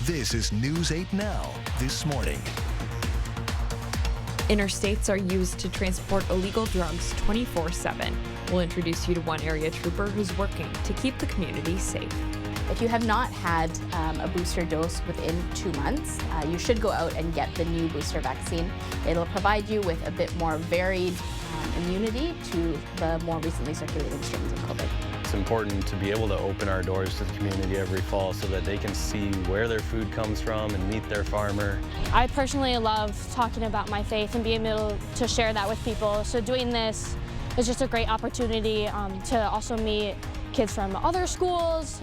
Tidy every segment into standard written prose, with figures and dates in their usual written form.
This is News 8 Now, this morning. Interstates are used to transport illegal drugs 24/7. We'll introduce you to one area trooper who's working to keep the community safe. If you have not had a booster dose within 2 months, you should go out and get the new booster vaccine. It'll provide you with a bit more varied immunity to the more recently circulating strains of COVID. It's important to be able to open our doors to the community every fall so that they can see where their food comes from and meet their farmer. I personally love talking about my faith and being able to share that with people. So doing this is just a great opportunity to also meet kids from other schools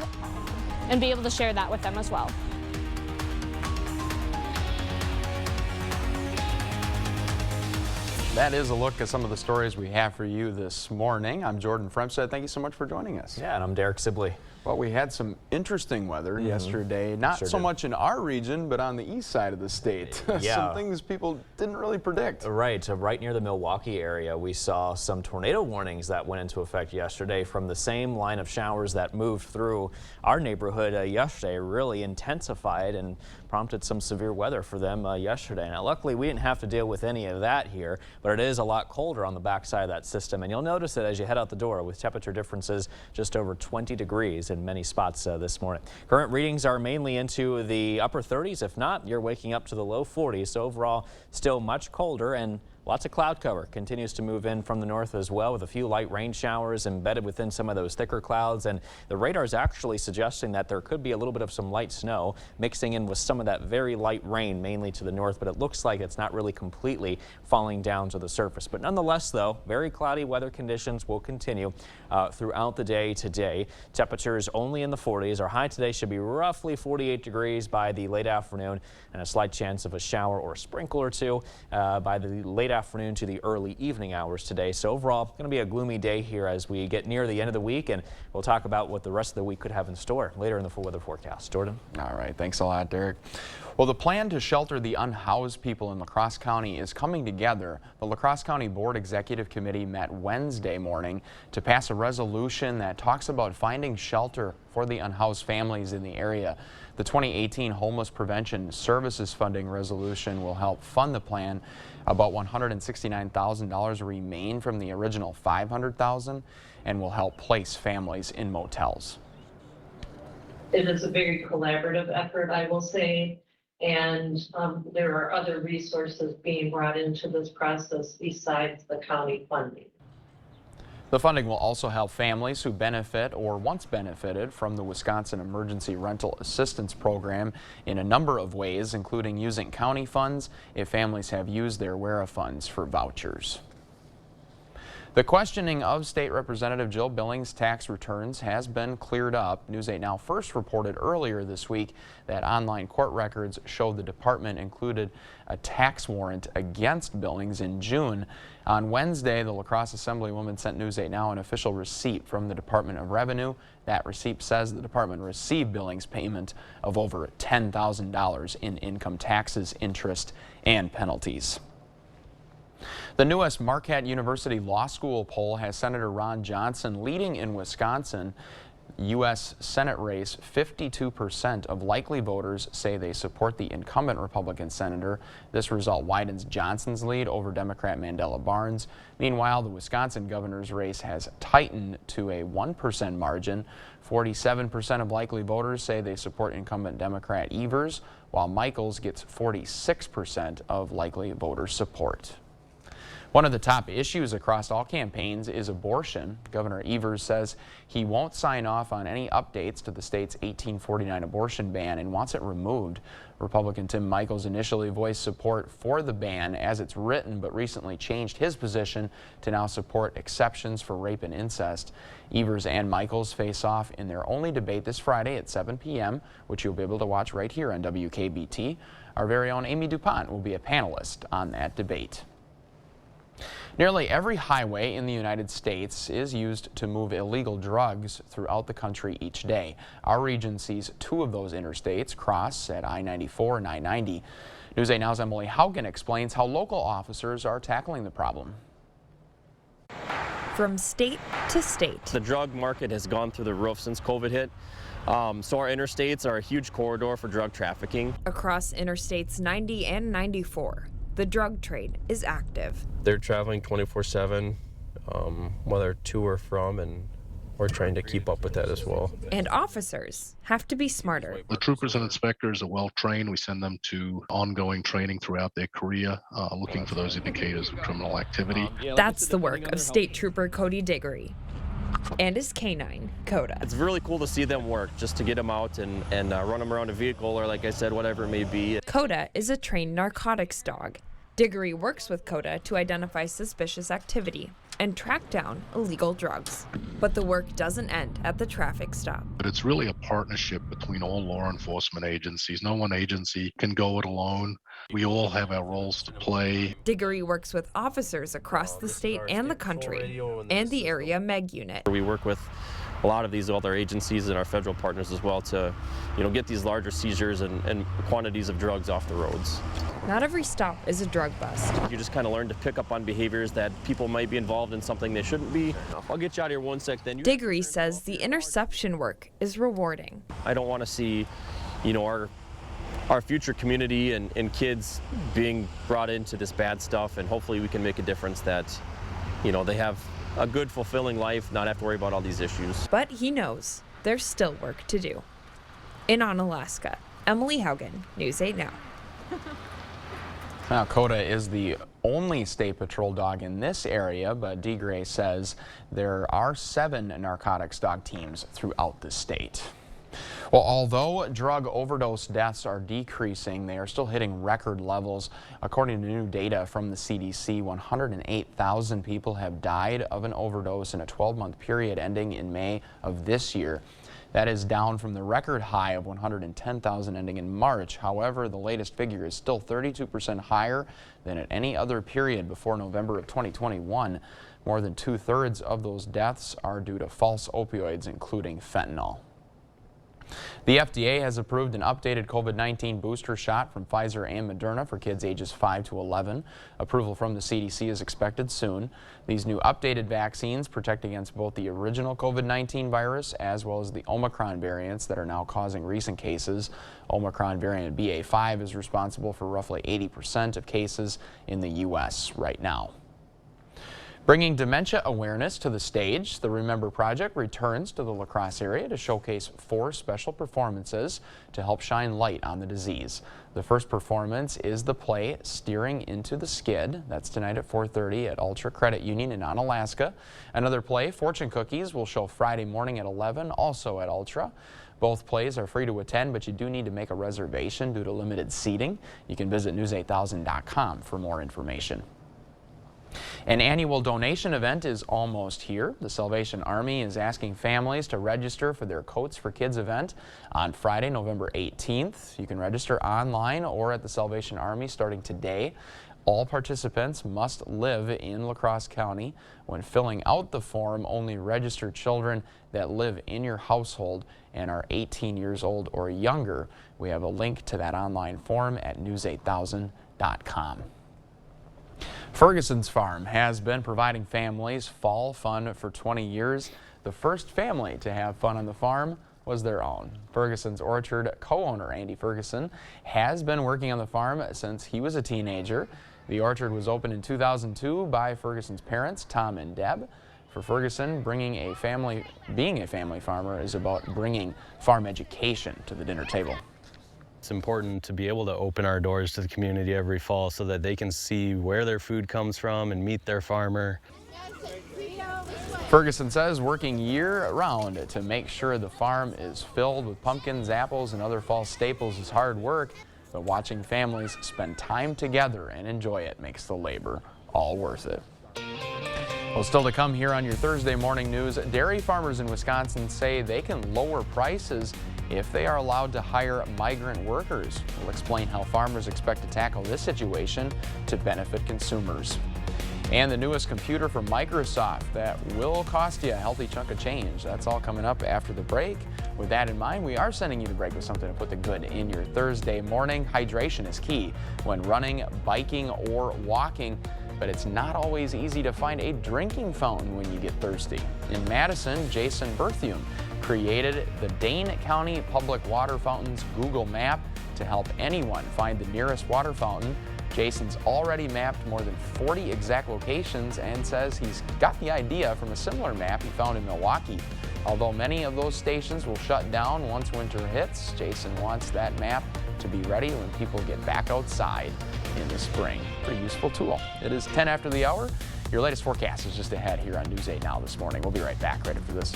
and be able to share that with them as well. That is a look at some of the stories we have for you this morning. I'm Jordan Fremstad. Thank you so much for joining us. Yeah, and I'm Derek Sibley. Well, we had some interesting weather yesterday, not so much in our region, but on the east side of the state. Yeah. Some things people didn't really predict. Right, right near the Milwaukee area, we saw some tornado warnings that went into effect yesterday from the same line of showers that moved through our neighborhood yesterday, really intensified and prompted some severe weather for them yesterday. Now, luckily, we didn't have to deal with any of that here, but it is a lot colder on the backside of that system, and you'll notice it as you head out the door with temperature differences just over 20 degrees in many spots this morning. Current readings are mainly into the upper 30s. If not, you're waking up to the low 40s. So overall, still much colder, and lots of cloud cover continues to move in from the north as well, with a few light rain showers embedded within some of those thicker clouds. And the radar is actually suggesting that there could be a little bit of some light snow mixing in with some of that very light rain, mainly to the north, but it looks like it's not really completely falling down to the surface. But nonetheless, though, very cloudy weather conditions will continue throughout the day today. Temperatures only in the 40s. Our high today should be roughly 48 degrees by the late afternoon, and a slight chance of a shower or a sprinkle or two by the late afternoon to the early evening hours today. So overall, going to be a gloomy day here as we get near the end of the week, and we'll talk about what the rest of the week could have in store later in the full weather forecast. Jordan? All right, thanks a lot, Derek. Well, the plan to shelter the unhoused people in La Crosse County is coming together. The La Crosse County Board Executive Committee met Wednesday morning to pass a resolution that talks about finding shelter for the unhoused families in the area. The 2018 Homeless Prevention Services Funding Resolution will help fund the plan. About $169,000 remain from the original $500,000 and will help place families in motels. It is a very collaborative effort, I will say, and there are other resources being brought into this process besides the county funding. The funding will also help families who benefit or once benefited from the Wisconsin Emergency Rental Assistance Program in a number of ways, including using county funds if families have used their WERA funds for vouchers. The questioning of State Representative Jill Billings' tax returns has been cleared up. News 8 Now first reported earlier this week that online court records showed the department included a tax warrant against Billings in June. On Wednesday, the La Crosse Assemblywoman sent News 8 Now an official receipt from the Department of Revenue. That receipt says the department received Billings' payment of over $10,000 in income taxes, interest, and penalties. The newest Marquette University Law School poll has Senator Ron Johnson leading in Wisconsin. U.S. Senate race, 52% of likely voters say they support the incumbent Republican senator. This result widens Johnson's lead over Democrat Mandela Barnes. Meanwhile, the Wisconsin governor's race has tightened to a 1% margin. 47% of likely voters say they support incumbent Democrat Evers, while Michaels gets 46% of likely voter support. One of the top issues across all campaigns is abortion. Governor Evers says he won't sign off on any updates to the state's 1849 abortion ban and wants it removed. Republican Tim Michaels initially voiced support for the ban as it's written, but recently changed his position to now support exceptions for rape and incest. Evers and Michaels face off in their only debate this Friday at 7 p.m., which you'll be able to watch right here on WKBT. Our very own Amy DuPont will be a panelist on that debate. Nearly every highway in the United States is used to move illegal drugs throughout the country each day. Our region sees two of those interstates cross at I-94 and I-90. News 8 Now's Emily Haugen explains how local officers are tackling the problem. From state to state. The drug market has gone through the roof since COVID hit. So our interstates are a huge corridor for drug trafficking. Across interstates 90 and 94, the drug trade is active. They're traveling 24/7, whether to or from, and we're trying to keep up with that as well. And officers have to be smarter. The troopers and inspectors are well trained. We send them to ongoing training throughout their career, looking for those indicators of criminal activity. That's the work of State Trooper Cody Diggory and his canine, Coda. It's really cool to see them work, just to get them out and run them around a vehicle, or like I said, whatever it may be. Coda is a trained narcotics dog. Diggory works with Coda to identify suspicious activity and track down illegal drugs. But the work doesn't end at the traffic stop. But it's really a partnership between all law enforcement agencies. No one agency can go it alone. We all have our roles to play. Diggory works with officers across the state and the country and the area MEG unit. We work with a lot of these other agencies and our federal partners as well to, get these larger seizures and quantities of drugs off the roads. Not every stop is a drug bust. You just kind of learn to pick up on behaviors that people might be involved in something they shouldn't be. I'll get you out of here one sec then. Diggory says the interception work is rewarding. I don't want to see, our future community and kids being brought into this bad stuff, and hopefully we can make a difference that, they have a good, fulfilling life, not have to worry about all these issues. But he knows there's still work to do. In Onalaska, Emily Haugen, News 8 Now. Now, Coda is the only state patrol dog in this area, but Diggory says there are 7 narcotics dog teams throughout the state. Well, although drug overdose deaths are decreasing, they are still hitting record levels. According to new data from the CDC, 108,000 people have died of an overdose in a 12-month period ending in May of this year. That is down from the record high of 110,000 ending in March. However, the latest figure is still 32% higher than at any other period before November of 2021. More than 2/3 of those deaths are due to false opioids, including fentanyl. The FDA has approved an updated COVID-19 booster shot from Pfizer and Moderna for kids ages 5 to 11. Approval from the CDC is expected soon. These new updated vaccines protect against both the original COVID-19 virus as well as the Omicron variants that are now causing recent cases. Omicron variant BA.5 is responsible for roughly 80% of cases in the U.S. right now. Bringing dementia awareness to the stage, the Remember Project returns to the La Crosse area to showcase 4 special performances to help shine light on the disease. The first performance is the play Steering into the Skid. That's tonight at 4:30 at Ultra Credit Union in Onalaska. Another play, Fortune Cookies, will show Friday morning at 11, also at Ultra. Both plays are free to attend, but you do need to make a reservation due to limited seating. You can visit news8000.com for more information. An annual donation event is almost here. The Salvation Army is asking families to register for their Coats for Kids event on Friday, November 18th. You can register online or at the Salvation Army starting today. All participants must live in La Crosse County. When filling out the form, only registered children that live in your household and are 18 years old or younger. We have a link to that online form at news8000.com. Ferguson's Farm has been providing families fall fun for 20 years. The first family to have fun on the farm was their own. Ferguson's Orchard co-owner Andy Ferguson has been working on the farm since he was a teenager. The orchard was opened in 2002 by Ferguson's parents, Tom and Deb. For Ferguson, being a family farmer is about bringing farm education to the dinner table. It's important to be able to open our doors to the community every fall so that they can see where their food comes from and meet their farmer. Ferguson says working year-round to make sure the farm is filled with pumpkins, apples, and other fall staples is hard work, but watching families spend time together and enjoy it makes the labor all worth it. Well, still to come here on your Thursday morning news, dairy farmers in Wisconsin say they can lower prices if they are allowed to hire migrant workers. We'll explain how farmers expect to tackle this situation to benefit consumers. And the newest computer from Microsoft that will cost you a healthy chunk of change. That's all coming up after the break. With that in mind, we are sending you to break with something to put the good in your Thursday morning. Hydration is key when running, biking, or walking. but it's not always easy to find a drinking fountain when you get thirsty. In Madison, Jason Berthium created the Dane County Public Water Fountains Google map to help anyone find the nearest water fountain. Jason's already mapped more than 40 exact locations and says he's got the idea from a similar map he found in Milwaukee. Although many of those stations will shut down once winter hits, Jason wants that map to be ready when people get back outside in the spring. Pretty useful tool. It is 10 after the hour. Your latest forecast is just ahead here on News 8 Now this morning. We'll be right back right after this.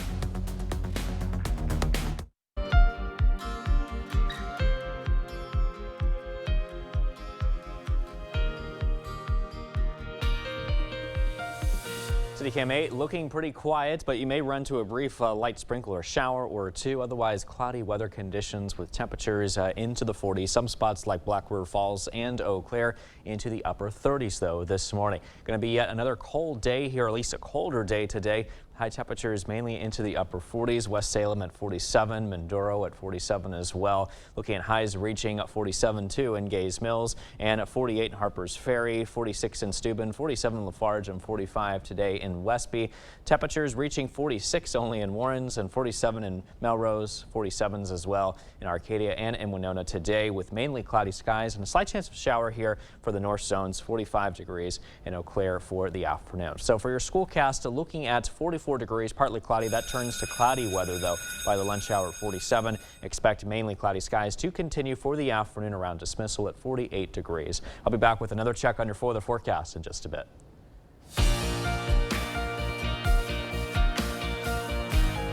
Cam 8 looking pretty quiet, but you may run to a brief light sprinkle or shower or two. Otherwise, cloudy weather conditions with temperatures into the 40s. Some spots like Black River Falls and Eau Claire into the upper 30s, though, this morning. Going to be yet another cold day here, at least a colder day today. High temperatures mainly into the upper 40s. West Salem at 47, Mindoro at 47 as well. Looking at highs reaching 47 too in Gays Mills, and at 48 in Harpers Ferry, 46 in Steuben, 47 in Lafarge, and 45 today in Westby. Temperatures reaching 46 only in Warrens and 47 in Melrose, 47s as well in Arcadia and in Winona today, with mainly cloudy skies and a slight chance of shower here for the north zones. 45 degrees in Eau Claire for the afternoon. So for your schoolcast, looking at 44 degrees, partly cloudy. That turns to cloudy weather, though, by the lunch hour at 47. Expect mainly cloudy skies to continue for the afternoon around dismissal at 48 degrees. I'll be back with another check on your weather forecast in just a bit.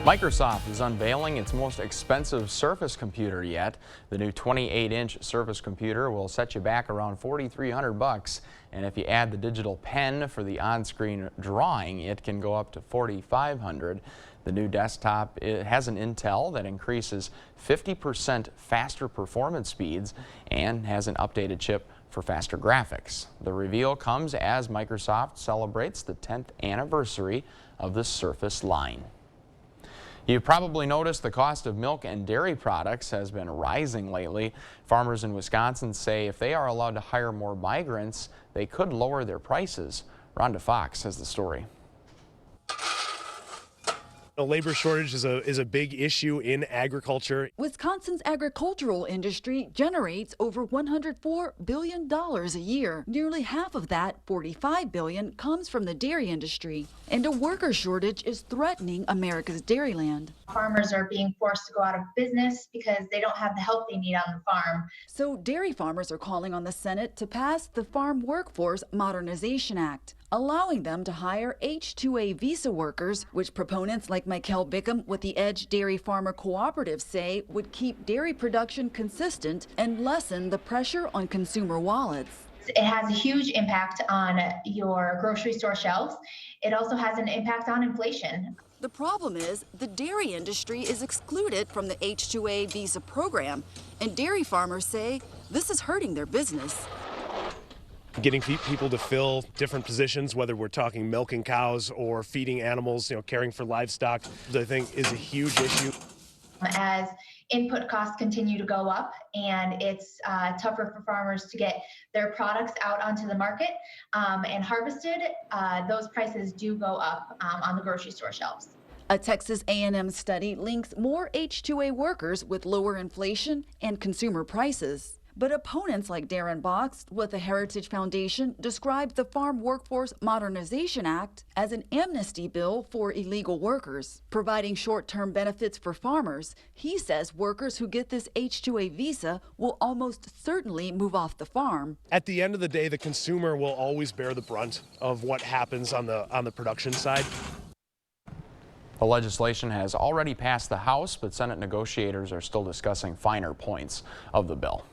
Microsoft is unveiling its most expensive Surface computer yet. The new 28-inch Surface computer will set you back around $4,300, and if you add the digital pen for the on-screen drawing, it can go up to $4,500. The new desktop, it has an Intel that increases 50% faster performance speeds and has an updated chip for faster graphics. The reveal comes as Microsoft celebrates the 10th anniversary of the Surface line. You've probably noticed the cost of milk and dairy products has been rising lately. Farmers in Wisconsin say if they are allowed to hire more migrants, they could lower their prices. Rhonda Fox has the story. A labor shortage is a big issue in agriculture. Wisconsin's agricultural industry generates over $104 billion a year. Nearly half of that, $45 billion, comes from the dairy industry. And a worker shortage is threatening America's dairyland. Farmers are being forced to go out of business because they don't have the help they need on the farm. So dairy farmers are calling on the Senate to pass the Farm Workforce Modernization Act, allowing them to hire H-2A visa workers, which proponents like Michael Bickham with the Edge Dairy Farmer Cooperative say would keep dairy production consistent and lessen the pressure on consumer wallets. It has a huge impact on your grocery store shelves. It also has an impact on inflation. The problem is the dairy industry is excluded from the H-2A visa program, and dairy farmers say this is hurting their business. Getting people to fill different positions, whether we're talking milking cows or feeding animals, caring for livestock, I think is a huge issue. As input costs continue to go up and it's tougher for farmers to get their products out onto the market and harvested, those prices do go up on the grocery store shelves. A Texas A&M study links more H-2A workers with lower inflation and consumer prices. But opponents like Darren Box with the Heritage Foundation described the Farm Workforce Modernization Act as an amnesty bill for illegal workers, providing short-term benefits for farmers. He says workers who get this H-2A visa will almost certainly move off the farm. At the end of the day, the consumer will always bear the brunt of what happens on the production side. The legislation has already passed the House, but Senate negotiators are still discussing finer points of the bill.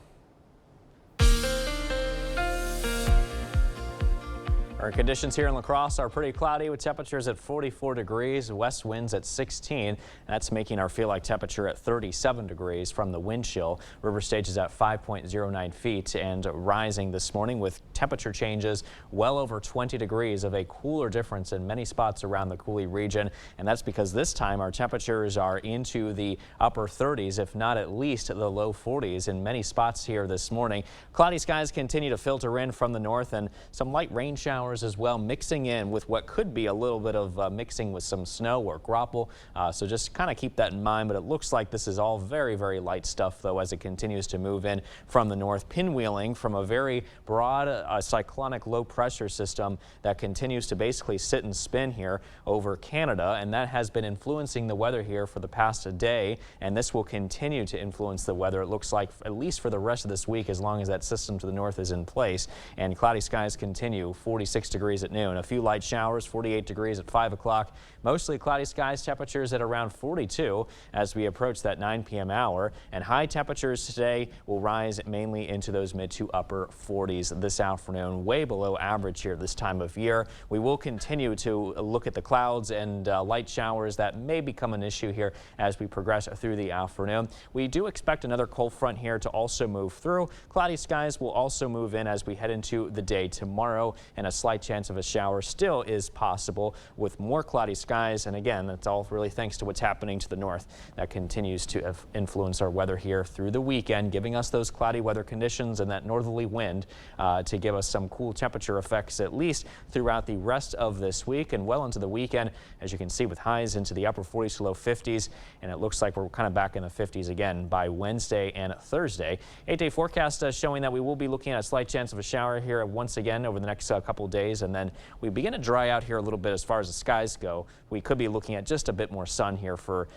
Our conditions here in La Crosse are pretty cloudy with temperatures at 44 degrees, west winds at 16. That's making our feel like temperature at 37 degrees from the wind chill. River Stage is at 5.09 feet and rising this morning with temperature changes well over 20 degrees of a cooler difference in many spots around the Coulee region. And that's because this time our temperatures are into the upper 30s, if not at least the low 40s in many spots here this morning. Cloudy skies continue to filter in from the north and some light rain showers showers as well, mixing in with what could be a little bit of mixing with some snow or graupel. So just kind of keep that in mind. But it looks like this is all very, very light stuff, though, as it continues to move in from the north, pinwheeling from a very broad cyclonic low pressure system that continues to basically sit and spin here over Canada. And that has been influencing the weather here for the past day. And this will continue to influence the weather, it looks like, at least for the rest of this week, as long as that system to the north is in place. And cloudy skies continue. 46 degrees at noon. A few light showers, 48 degrees at 5 o'clock. Mostly cloudy skies, temperatures at around 42 as we approach that 9 p.m. hour. And high temperatures today will rise mainly into those mid to upper 40s this afternoon, way below average here this time of year. We will continue to look at the clouds and light showers that may become an issue here as we progress through the afternoon. We do expect another cold front here to also move through. Cloudy skies will also move in as we head into the day tomorrow, and a slight chance of a shower still is possible with more cloudy skies. And again, that's all really thanks to what's happening to the north. That continues to influence our weather here through the weekend, giving us those cloudy weather conditions and that northerly wind to give us some cool temperature effects at least throughout the rest of this week and well into the weekend, as you can see, with highs into the upper 40s to low 50s. And it looks like we're kind of back in the 50s again by Wednesday and Thursday. 8-day forecast showing that we will be looking at a slight chance of a shower here once again over the next couple of days, and then we begin to dry out here a little bit as far as the skies go. We could be looking at just a bit more sun here for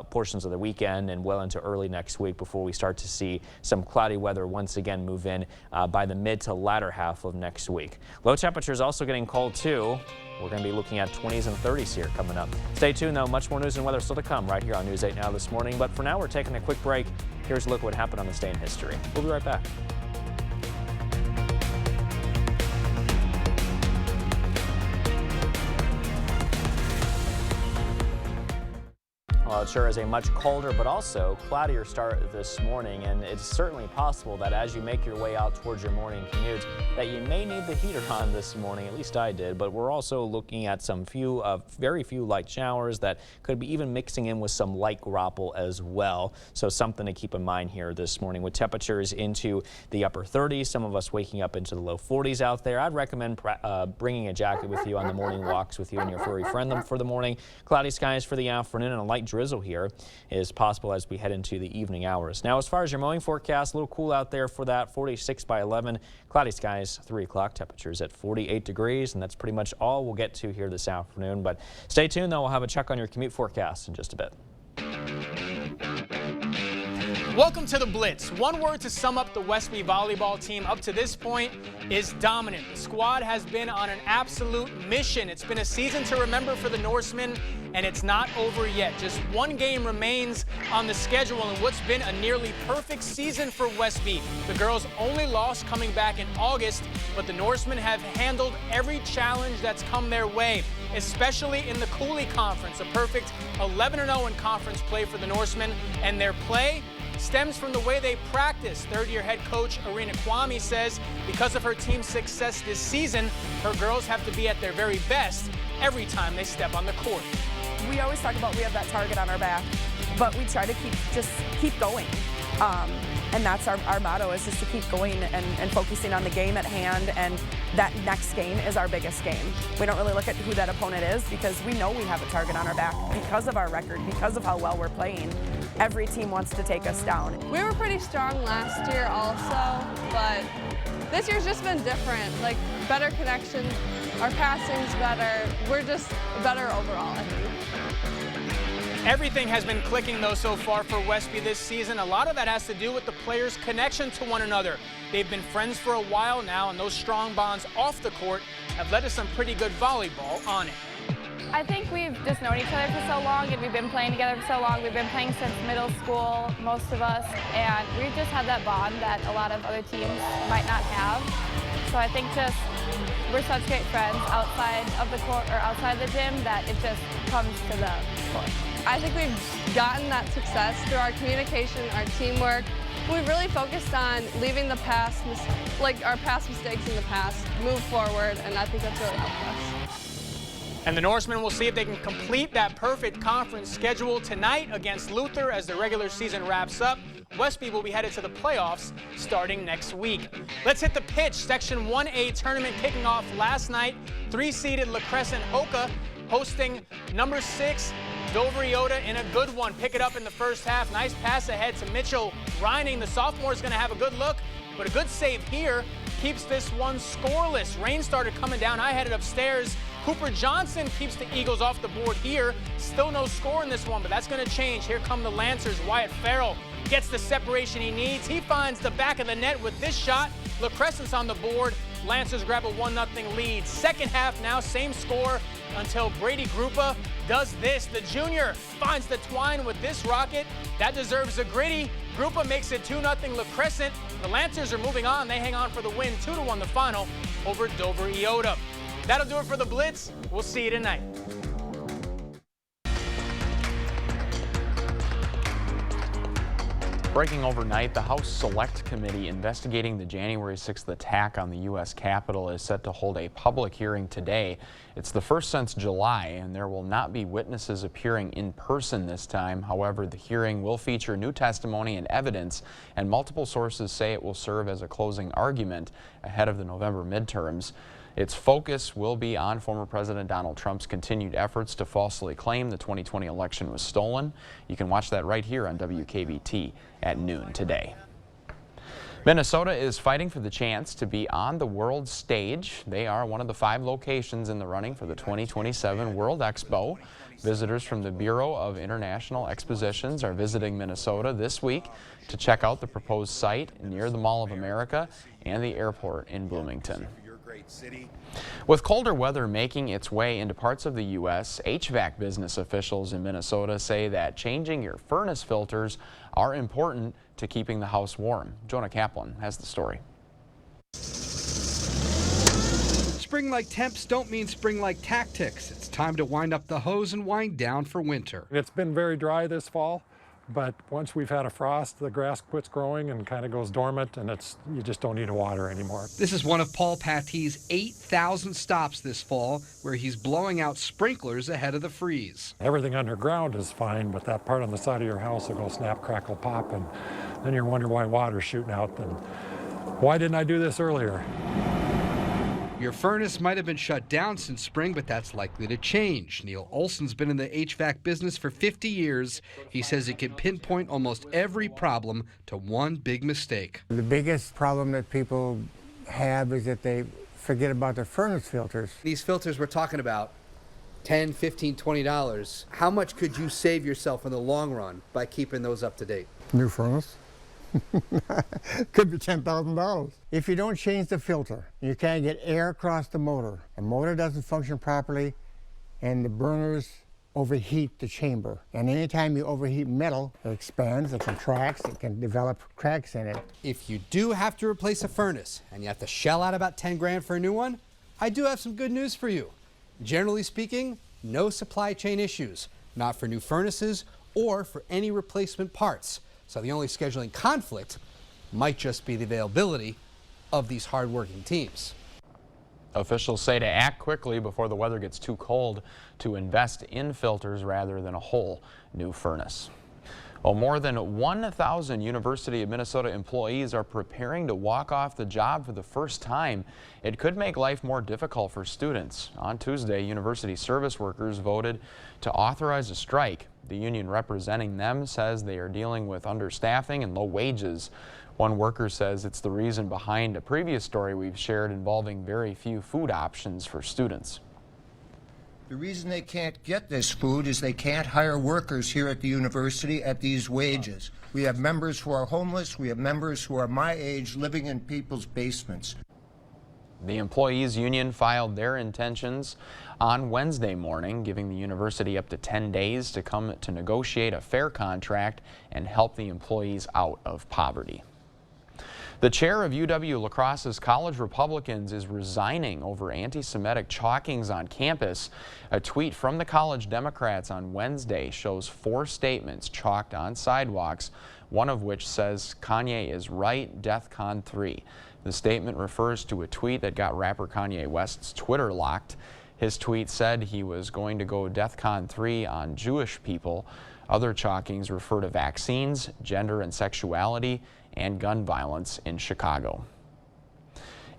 portions of the weekend and well into early next week before we start to see some cloudy weather once again move in by the mid to latter half of next week. Low temperatures also getting cold too. We're going to be looking at 20s and 30s here coming up. Stay tuned, though. Much more news and weather still to come right here on News 8 Now this morning. But for now, we're taking a quick break. Here's a look at what happened on this day in history. We'll be right back. Well, it sure is a much colder but also cloudier start this morning, and it's certainly possible that as you make your way out towards your morning commute that you may need the heater on this morning. At least I did, but we're also looking at some very few light showers that could be even mixing in with some light graupel as well. So something to keep in mind here this morning with temperatures into the upper 30s, some of us waking up into the low 40s out there. I'd recommend bringing a jacket with you on the morning walks with you and your furry friend for the morning. Cloudy skies for the afternoon and a light drizzle here is possible as we head into the evening hours. Now, as far as your mowing forecast, a little cool out there for that. 46 by 11, cloudy skies, 3 o'clock, temperatures at 48 degrees, and that's pretty much all we'll get to here this afternoon. But stay tuned, though. We'll have a check on your commute forecast in just a bit. Welcome to the Blitz. One word to sum up the Westby volleyball team up to this point is dominant. The squad has been on an absolute mission. It's been a season to remember for the Norsemen, and it's not over yet. Just one game remains on the schedule in what's been a nearly perfect season for Westby. The girls' only loss coming back in August, but the Norsemen have handled every challenge that's come their way, especially in the Cooley Conference. A perfect 11-0 in conference play for the Norsemen, and their play stems from the way they practice. Third-year head coach Irina Kwame says because of her team's success this season, her girls have to be at their very best every time they step on the court. We always talk about we have that target on our back, but we try to keep going. And that's our motto, is just to keep going and focusing on the game at hand, and that next game is our biggest game. We don't really look at who that opponent is because we know we have a target on our back because of our record, because of how well we're playing. Every team wants to take us down. We were pretty strong last year also, but this year's just been different, like better connections, our passing's better, we're just better overall, I think. Everything has been clicking, though, so far for Westby this season. A lot of that has to do with the players' connection to one another. They've been friends for a while now, and those strong bonds off the court have led to some pretty good volleyball on it. I think we've just known each other for so long, and we've been playing together for so long. We've been playing since middle school, most of us, and we've just had that bond that a lot of other teams might not have. So I think just we're such great friends outside of the court or outside the gym that it just comes to the court. I think we've gotten that success through our communication, our teamwork. We've really focused on leaving the past, like our past mistakes in the past, move forward, and I think that's really helped us. And the Norsemen will see if they can complete that perfect conference schedule tonight against Luther as the regular season wraps up. Westby will be headed to the playoffs starting next week. Let's hit the pitch. Section 1A tournament kicking off last night. 3-seeded La Crescent Hoka hosting number 6 Dover Iota in a good one. Pick it up in the first half. Nice pass ahead to Mitchell Reining. The sophomore is going to have a good look, but a good save here keeps this one scoreless. Rain started coming down. I headed upstairs. Cooper Johnson keeps the Eagles off the board here. Still no score in this one, but that's going to change. Here come the Lancers. Wyatt Farrell gets the separation he needs. He finds the back of the net with this shot. La Crescent's on the board. Lancers grab a 1-0 lead. Second half now, same score until Brady Grupa does this. The junior finds the twine with this rocket. That deserves a gritty. Grupa makes it 2-0 La Crescent. The Lancers are moving on. They hang on for the win, 2-1 the final over Dover Iota. That'll do it for the Blitz. We'll see you tonight. Breaking overnight, the House Select Committee investigating the January 6th attack on the U.S. Capitol is set to hold a public hearing today. It's the first since July, and there will not be witnesses appearing in person this time. However, the hearing will feature new testimony and evidence, and multiple sources say it will serve as a closing argument ahead of the November midterms. Its focus will be on former President Donald Trump's continued efforts to falsely claim the 2020 election was stolen. You can watch that right here on WKBT at noon today. Minnesota is fighting for the chance to be on the world stage. They are one of the 5 locations in the running for the 2027 World Expo. Visitors from the Bureau of International Expositions are visiting Minnesota this week to check out the proposed site near the Mall of America and the airport in Bloomington. With colder weather making its way into parts of the U.S., HVAC business officials in Minnesota say that changing your furnace filters are important to keeping the house warm. Jonah Kaplan has the story. Spring-like temps don't mean spring-like tactics. It's time to wind up the hose and wind down for winter. It's been very dry this fall, but once we've had a frost, the grass quits growing and kind of goes dormant, and you just don't need to water anymore. This is one of Paul Patty's 8,000 stops this fall, where he's blowing out sprinklers ahead of the freeze. Everything underground is fine, but that part on the side of your house will go snap, crackle, pop, and then you wonder why water's shooting out. And why didn't I do this earlier? Your furnace might have been shut down since spring, but that's likely to change. Neil Olson's been in the HVAC business for 50 years. He says he can pinpoint almost every problem to one big mistake. The biggest problem that people have is that they forget about their furnace filters. These filters we're talking about, $10, $15, $20. How much could you save yourself in the long run by keeping those up to date? New furnace? Could be $10,000. If you don't change the filter, you can't get air across the motor. The motor doesn't function properly, and the burners overheat the chamber. And anytime you overheat metal, it expands, it contracts, it can develop cracks in it. If you do have to replace a furnace and you have to shell out about 10 grand for a new one, I do have some good news for you. Generally speaking, no supply chain issues, not for new furnaces or for any replacement parts. So the only scheduling conflict might just be the availability of these hardworking teams. Officials say to act quickly before the weather gets too cold to invest in filters rather than a whole new furnace. Well, more than 1,000 University of Minnesota employees are preparing to walk off the job for the first time. It could make life more difficult for students. On Tuesday, university service workers voted to authorize a strike. The union representing them says they are dealing with understaffing and low wages. One worker says it's the reason behind a previous story we've shared involving very few food options for students. The reason they can't get this food is they can't hire workers here at the university at these wages. We have members who are homeless. We have members who are my age living in people's basements. The employees union filed their intentions on Wednesday morning, giving the university up to 10 days to come to negotiate a fair contract and help the employees out of poverty. The chair of UW La Crosse's College Republicans is resigning over anti-Semitic chalkings on campus. A tweet from the college Democrats on Wednesday shows 4 statements chalked on sidewalks, one of which says Kanye is right, DEFCON 3. The statement refers to a tweet that got rapper Kanye West's Twitter locked. His tweet said he was going to go DEFCON 3 on Jewish people. Other chalkings refer to vaccines, gender and sexuality, and gun violence in Chicago.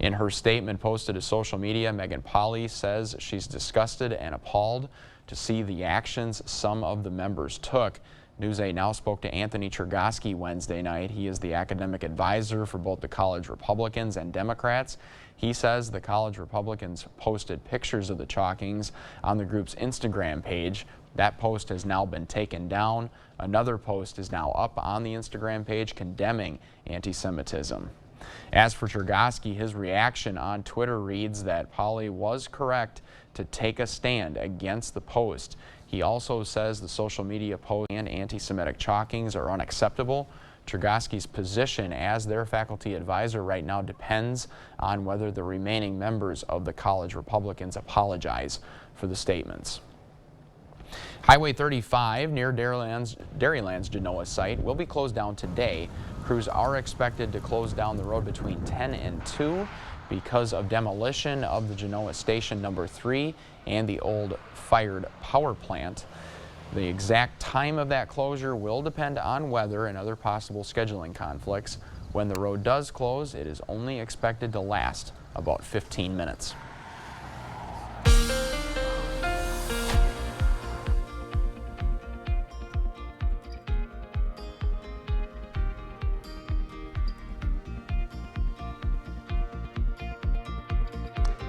In her statement posted to social media, Megan Pauly says she's disgusted and appalled to see the actions some of the members took. News 8 now spoke to Anthony Chergosky Wednesday night. He is the academic advisor for both the college Republicans and Democrats. He says the college Republicans posted pictures of the chalkings on the group's Instagram page. That post has now been taken down. Another post is now up on the Instagram page condemning anti-Semitism. As for Chergosky, his reaction on Twitter reads that Pauly was correct to take a stand against the post. He also says the social media post and anti-Semitic chalkings are unacceptable. Chergosky's position as their faculty advisor right now depends on whether the remaining members of the college Republicans apologize for the statements. Highway 35 near Dairyland's Genoa site will be closed down today. Crews are expected to close down the road between 10 and 2 because of demolition of the Genoa Station number 3 and the old fired power plant. The exact time of that closure will depend on weather and other possible scheduling conflicts. When the road does close, it is only expected to last about 15 minutes.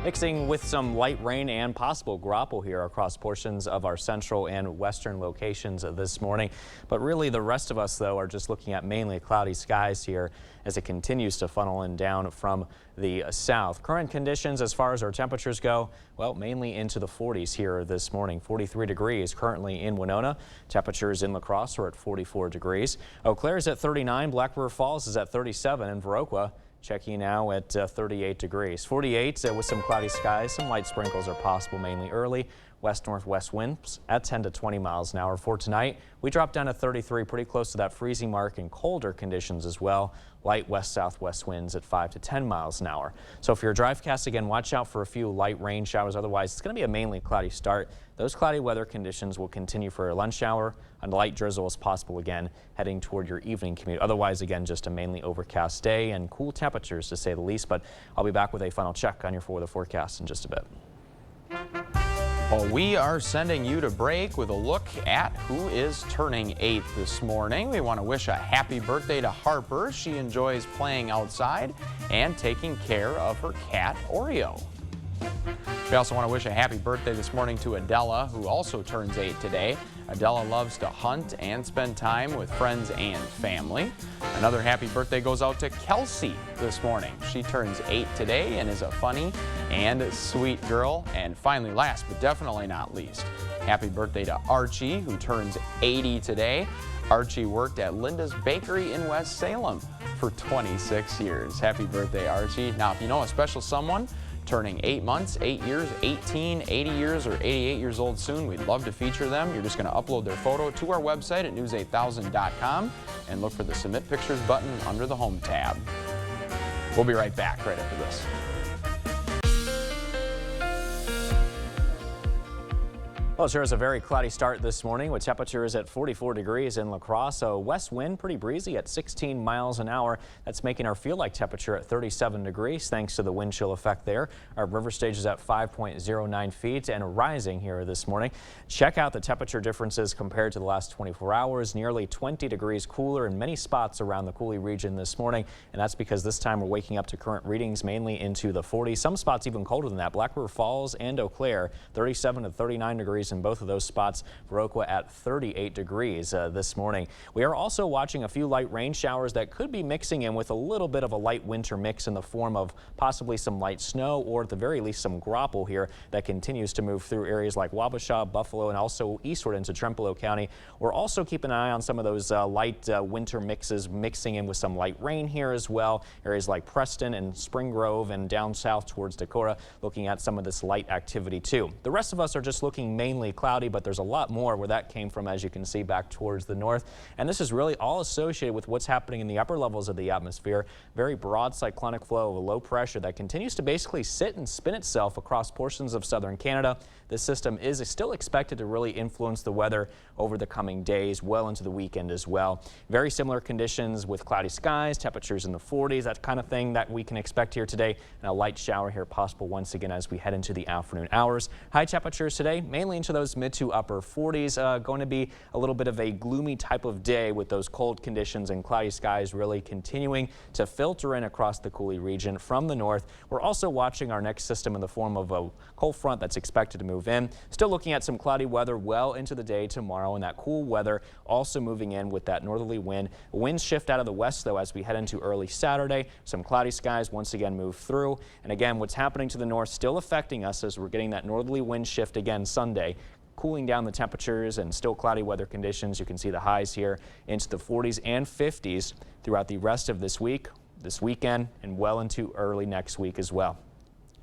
Mixing with some light rain and possible graupel here across portions of our central and western locations this morning. But really the rest of us, though, are just looking at mainly cloudy skies here as it continues to funnel in down from the south. Current conditions as far as our temperatures go, well, mainly into the 40s here this morning. 43 degrees currently in Winona. Temperatures in La Crosse are at 44 degrees. Eau Claire is at 39. Black River Falls is at 37. And Viroqua checking now at 38 degrees. 48 with some cloudy skies. Some light sprinkles are possible mainly early. West-northwest winds at 10 to 20 miles an hour. For tonight, we drop down to 33, pretty close to that freezing mark, and colder conditions as well. Light west-southwest winds at 5 to 10 miles an hour. So for your drive-cast, again, watch out for a few light rain showers. Otherwise, it's going to be a mainly cloudy start. Those cloudy weather conditions will continue for a lunch hour. A light drizzle is possible again heading toward your evening commute. Otherwise, again, just a mainly overcast day and cool temperatures to say the least. But I'll be back with a final check on your weather forecast in just a bit. Well, we are sending you to break with a look at who is turning 8 this morning. We want to wish a happy birthday to Harper. She enjoys playing outside and taking care of her cat, Oreo. We also want to wish a happy birthday this morning to Adela, who also turns 8 today. Adela loves to hunt and spend time with friends and family. Another happy birthday goes out to Kelsey this morning. She turns 8 today and is a funny and sweet girl. And finally, last but definitely not least, happy birthday to Archie, who turns 80 today. Archie worked at Linda's Bakery in West Salem for 26 years. Happy birthday, Archie. Now, if you know a special someone turning 8 months, 8 years, 18, 80 years, or 88 years old soon, we'd love to feature them. You're just going to upload their photo to our website at news8000.com and look for the Submit Pictures button under the Home tab. We'll be right back right after this. Well, sure is a very cloudy start this morning with temperatures at 44 degrees in La Crosse. A west wind pretty breezy at 16 miles an hour. That's making our feel like temperature at 37 degrees thanks to the wind chill effect there. Our river stage is at 5.09 feet and rising here this morning. Check out the temperature differences compared to the last 24 hours. Nearly 20 degrees cooler in many spots around the Coulee region this morning. And that's because this time we're waking up to current readings mainly into the 40s. Some spots even colder than that. Black River Falls and Eau Claire, 37 to 39 degrees in both of those spots. Viroqua at 38 degrees this morning. We are also watching a few light rain showers that could be mixing in with a little bit of a light winter mix in the form of possibly some light snow or at the very least some graupel here that continues to move through areas like Wabasha, Buffalo, and also eastward into Trempealeau County. We're also keeping an eye on some of those light winter mixes mixing in with some light rain here as well. Areas like Preston and Spring Grove and down south towards Decorah, looking at some of this light activity too. The rest of us are just looking mainly mainly cloudy, but there's a lot more where that came from, as you can see, back towards the north. And this is really all associated with what's happening in the upper levels of the atmosphere. Very broad cyclonic flow of a low pressure that continues to basically sit and spin itself across portions of southern Canada. This system is still expected to really influence the weather over the coming days, well into the weekend as well. Very similar conditions with cloudy skies, temperatures in the 40s, that kind of thing that we can expect here today, and a light shower here possible once again as we head into the afternoon hours. High temperatures today, mainly into those mid to upper 40s. Going to be a little bit of a gloomy type of day with those cold conditions and cloudy skies really continuing to filter in across the Coulee region from the north. We're also watching our next system in the form of a cold front that's expected to move in. Still looking at some cloudy weather well into the day tomorrow, and that cool weather also moving in with that northerly wind. Winds shift out of the west though as we head into early Saturday. Some cloudy skies once again move through, and again what's happening to the north still affecting us as we're getting that northerly wind shift again Sunday, cooling down the temperatures and still cloudy weather conditions. You can see the highs here into the 40s and 50s throughout the rest of this week, this weekend, and well into early next week as well.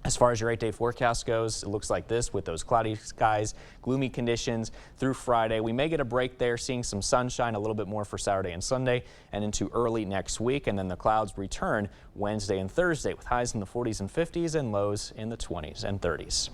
As far as your 8-day forecast goes, it looks like this with those cloudy skies, gloomy conditions through Friday. We may get a break there, seeing some sunshine a little bit more for Saturday and Sunday and into early next week. And then the clouds return Wednesday and Thursday with highs in the 40s and 50s and lows in the 20s and 30s.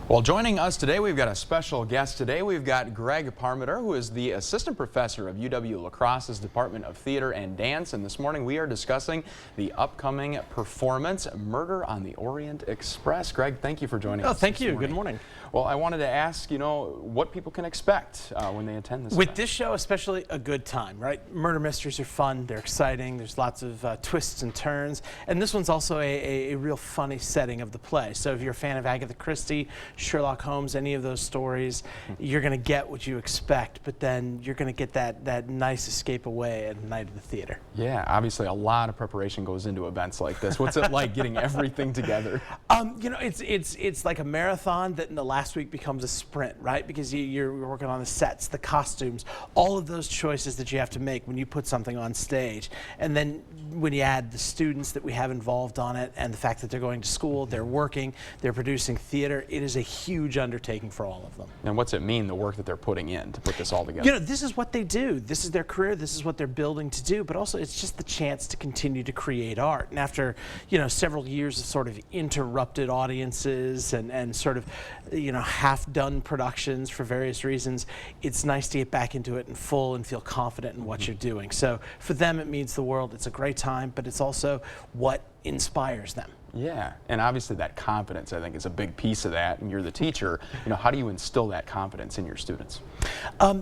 Well, joining us today, we've got a special guest today. We've got Greg Parmiter, who is the assistant professor of UW-La Crosse's Department of Theater and Dance. And this morning we are discussing the upcoming performance, Murder on the Orient Express. Greg, thank you for joining us. Oh, thank you. Good morning. Well, I wanted to ask, what people can expect when they attend this With event. this show, especially a good time, right? Murder mysteries are fun. They're exciting. There's lots of twists and turns. And this one's also a real funny setting of the play. So if you're a fan of Agatha Christie, Sherlock Holmes, any of those stories, you're going to get what you expect, but then you're going to get that nice escape away at night at the theater. Yeah, obviously a lot of preparation goes into events like this. What's it like getting everything together? It's like a marathon that in the last week becomes a sprint, right? Because you're working on the sets, the costumes, all of those choices that you have to make when you put something on stage. And then when you add the students that we have involved on it and the fact that they're going to school, they're working, they're producing theater, it is a huge undertaking for all of them. And what's it mean, the work that they're putting in to put this all together? This is what they do. This is their career. This is what they're building to do. But also, it's just the chance to continue to create art. And after, several years of sort of interrupted audiences and sort of, half-done productions for various reasons, it's nice to get back into it in full and feel confident in what you're doing. So for them, it means the world. It's a great time, but it's also what inspires them. Yeah, and obviously that confidence, I think, is a big piece of that. And you're the teacher. How do you instill that confidence in your students?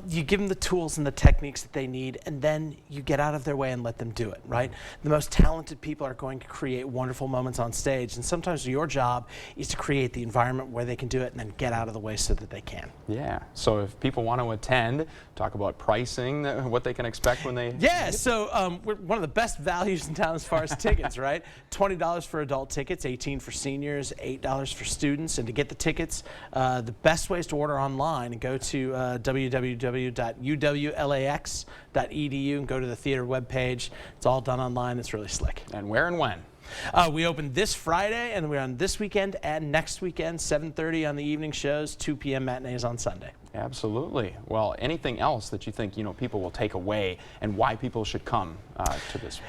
You give them the tools and the techniques that they need, and then you get out of their way and let them do it, right? The most talented people are going to create wonderful moments on stage, and sometimes your job is to create the environment where they can do it and then get out of the way so that they can. Yeah, so if people want to attend, talk about pricing, what they can expect when they... Yeah, so we're one of the best values in town as far as tickets, right? $20 for adult tickets, $18 for seniors, $8 for students. And to get the tickets, the best way is to order online and go to www.uwlax.edu and go to the theater webpage. It's all done online. It's really slick. And where and when? We open this Friday, and we're on this weekend and next weekend, 7:30 on the evening shows, 2 p.m. matinees on Sunday. Absolutely. Well, anything else that you think, people will take away and why people should come to this?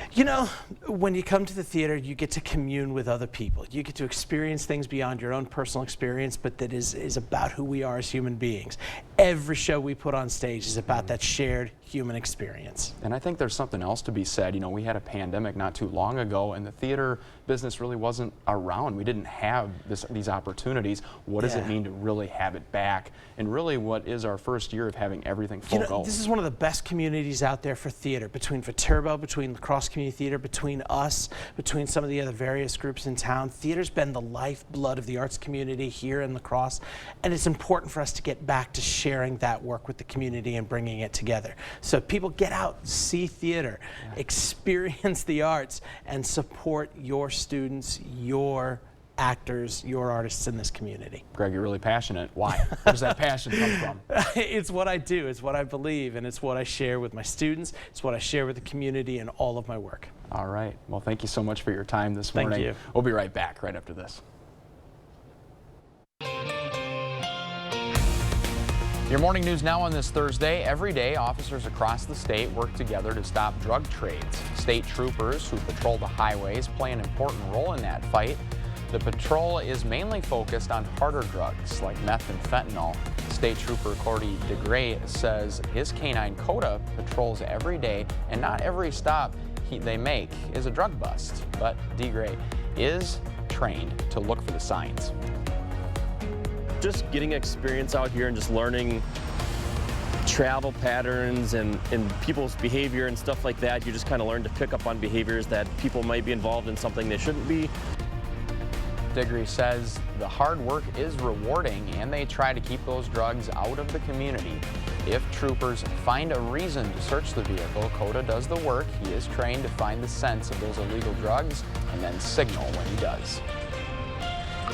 When you come to the theater, you get to commune with other people. You get to experience things beyond your own personal experience, but that is about who we are as human beings. Every show we put on stage is about that shared human experience. And I think there's something else to be said. We had a pandemic not too long ago, and the theater business really wasn't around. We didn't have these opportunities. What does it mean to really have it back? And really, what is our first year of having everything full go? This is one of the best communities out there for theater, between Viterbo, between La Crosse Community Theater, between us, between some of the other various groups in town. Theater's been the lifeblood of the arts community here in La Crosse, and it's important for us to get back to sharing that work with the community and bringing it together. So people get out, see theater, experience the arts, and support your students, your actors, your artists in this community. Greg, you're really passionate. Why? Where does that passion come from? It's what I do, it's what I believe, and it's what I share with my students, it's what I share with the community in all of my work. All right. Well, thank you so much for your time this morning. Thank you. We'll be right back right after this. Your morning news now on this Thursday. Every day, officers across the state work together to stop drug trades. State troopers who patrol the highways play an important role in that fight. The patrol is mainly focused on harder drugs like meth and fentanyl. State Trooper Cordy DeGray says his canine CODA patrols every day, and not every stop they make is a drug bust. But DeGray is trained to look for the signs. Just getting experience out here and just learning travel patterns and people's behavior and stuff like that. You just kind of learn to pick up on behaviors that people might be involved in something they shouldn't be. DeGray says the hard work is rewarding and they try to keep those drugs out of the community. If troopers find a reason to search the vehicle, CODA does the work. He is trained to find the scents of those illegal drugs and then signal when he does.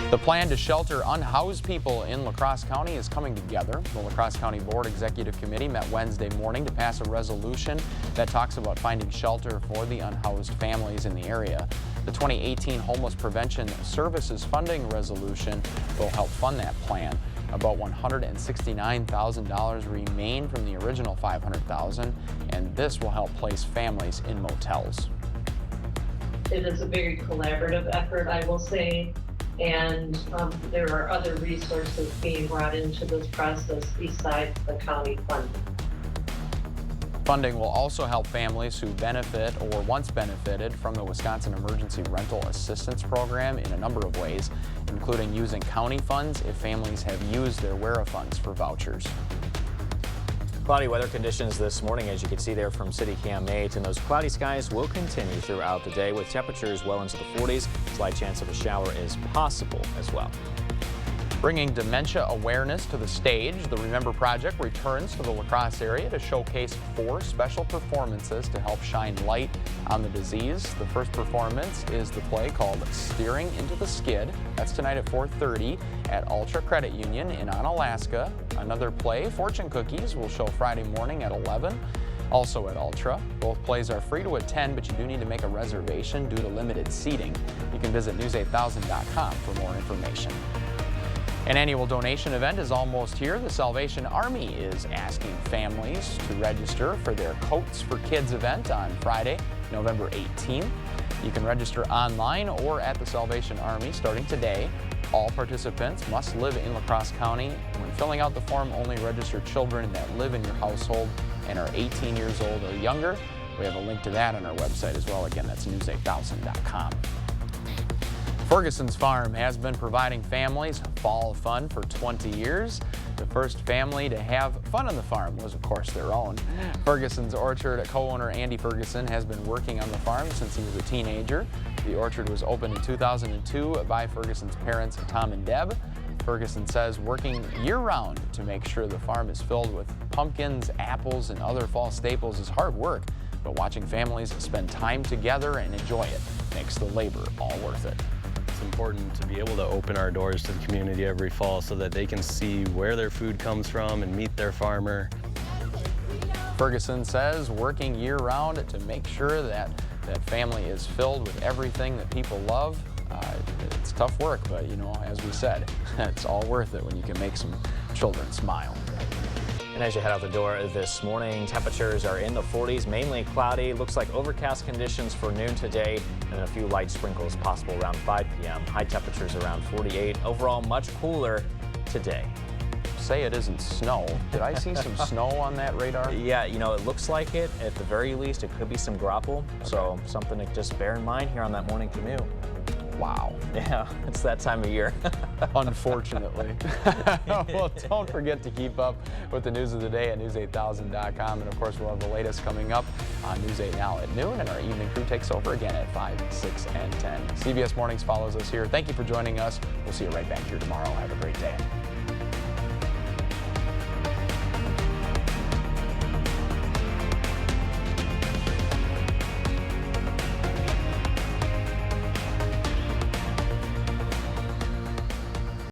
The plan to shelter unhoused people in La Crosse County is coming together. The La Crosse County Board Executive Committee met Wednesday morning to pass a resolution that talks about finding shelter for the unhoused families in the area. The 2018 Homeless Prevention Services Funding Resolution will help fund that plan. About $169,000 remain from the original $500,000, and this will help place families in motels. It is a very collaborative effort, I will say. And there are other resources being brought into this process besides the county funding. Funding will also help families who benefit or once benefited from the Wisconsin Emergency Rental Assistance Program in a number of ways, including using county funds if families have used their WERA funds for vouchers. Cloudy weather conditions this morning, as you can see there from City Cam 8, and those cloudy skies will continue throughout the day with temperatures well into the 40s. Slight chance of a shower is possible as well. Bringing dementia awareness to the stage, the Remember Project returns to the La Crosse area to showcase 4 special performances to help shine light on the disease. The first performance is the play called Steering into the Skid. That's tonight at 4:30 at Ultra Credit Union in Onalaska. Another play, Fortune Cookies, will show Friday morning at 11. Also at Ultra. Both plays are free to attend, but you do need to make a reservation due to limited seating. You can visit news8000.com for more information. An annual donation event is almost here. The Salvation Army is asking families to register for their Coats for Kids event on Friday, November 18th. You can register online or at the Salvation Army starting today. All participants must live in La Crosse County. When filling out the form, only register children that live in your household and are 18 years old or younger. We have a link to that on our website as well. Again, that's news8000.com. Ferguson's Farm has been providing families fall fun for 20 years. The first family to have fun on the farm was, of course, their own. Ferguson's Orchard co-owner Andy Ferguson has been working on the farm since he was a teenager. The orchard was opened in 2002 by Ferguson's parents, Tom and Deb. Ferguson says working year-round to make sure the farm is filled with pumpkins, apples, and other fall staples is hard work, but watching families spend time together and enjoy it makes the labor all worth it. It's important to be able to open our doors to the community every fall so that they can see where their food comes from and meet their farmer. Ferguson says working year-round to make sure that family is filled with everything that people love. It's tough work, but you know, as we said, it's all worth it when you can make some children smile. And as you head out the door this morning, temperatures are in the 40s, mainly cloudy. Looks like overcast conditions for noon today and a few light sprinkles possible around 5 p.m. High temperatures around 48. Overall, much cooler today. Say it isn't snow. Did I see some snow on that radar? Yeah, you know, it looks like it. At the very least, it could be some graupel. Okay. So something to just bear in mind here on that morning commute. Wow. Yeah, it's that time of year. Unfortunately. Well, don't forget to keep up with the news of the day at news8000.com. And of course, we'll have the latest coming up on News 8 Now at noon. And our evening crew takes over again at 5, 6, and 10. CBS Mornings follows us here. Thank you for joining us. We'll see you right back here tomorrow. Have a great day.